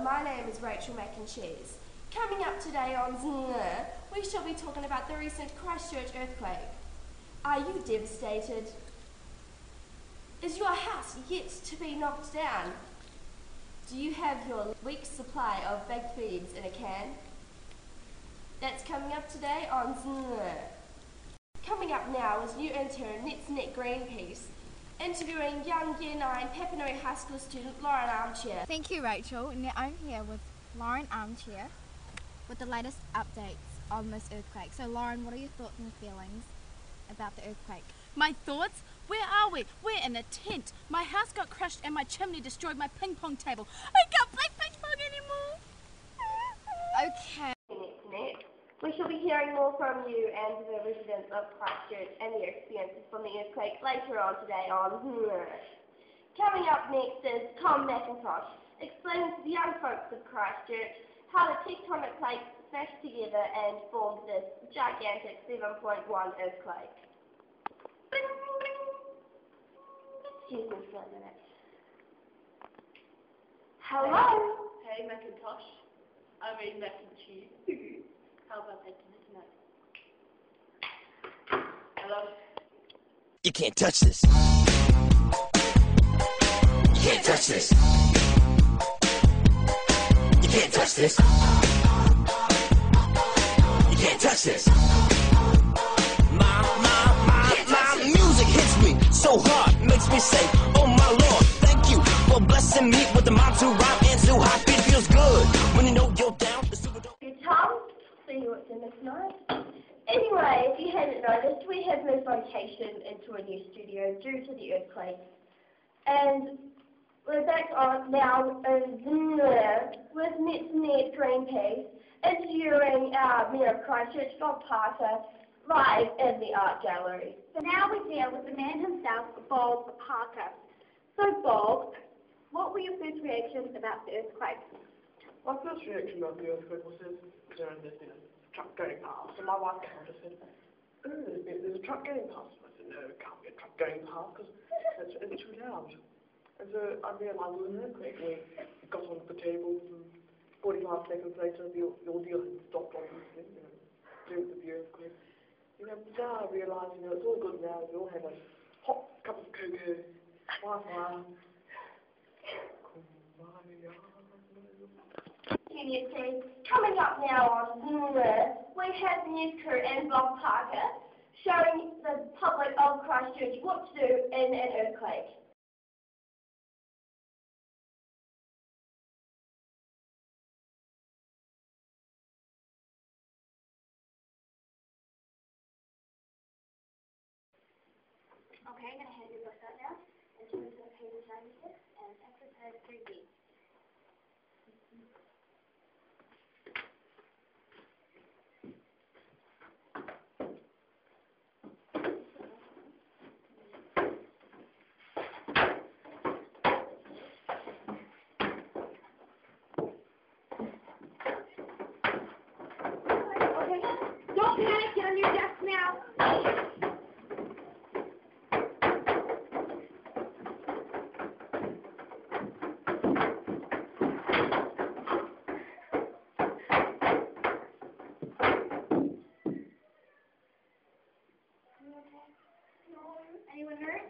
my name is Rachel Mac and Cheese. Coming up today on Znr, we shall be talking about the recent Christchurch earthquake. Are you devastated? Is your house yet to be knocked down? Do you have your week's supply of baked beans in a can? That's coming up today on Znr. Coming up now is new intern Nesty and Greenpeace, interviewing young Year 9 Papanui High School student Lauran Armchair. Thank you, Rachel. Now I'm here with Lauran Armchair with the latest updates on this earthquake. So Lauran, what are your thoughts and feelings about the earthquake? My thoughts? Where are we? We're in a tent. My house got crushed and my chimney destroyed my ping pong table. I can't play ping pong anymore. Okay. We shall be hearing more from you and the residents of Christchurch and their experiences from the earthquake later on today on Znr. Coming up next is Tom McIntosh, explaining to the young folks of Christchurch how the tectonic plates smashed together and formed this gigantic 7.1 earthquake. Excuse me for a minute. Hello? Hey McIntosh, I'm in Mac and Cheese. How about that tonight? Hello? You can't touch this. You can't touch this. You can't touch this. You can't touch this. My music hits me so hard, makes me say, oh my Lord, thank you for blessing me with the mind to rhyme and so hot. It feels good when you know you're down. The super dope. Hey Tom, see what's in this night. Anyway, if you hadn't noticed, we have moved location into a new studio due to the earthquake. And we're back on now in Znr with Nesty and Greenpeace, interviewing our Mayor of Christchurch, Bob Parker, live in the art gallery. So now we're here with the man himself, Bob Parker. So Bob, what were your first reactions about the earthquake? My first reaction about the earthquake was during this truck going past, and my wife came and just said, oh, there's a truck going past. And I said, no, it can't be a truck going past because it's too loud. And so I realised it was an earthquake. We got onto the tables, and 45 seconds later, the ordeal had stopped, obviously, due to the earthquake. But now I realise, it's all good now. We all have a hot cup of cocoa, Wi-Fi. Coming up now on Znr, we have news crew and Bob Parker showing the public of Christchurch what to do in an earthquake. Okay, I'm going to hand you this out now in terms of page 96 and exercise 3B. Don't panic, get on your desk now. Anyone hurt?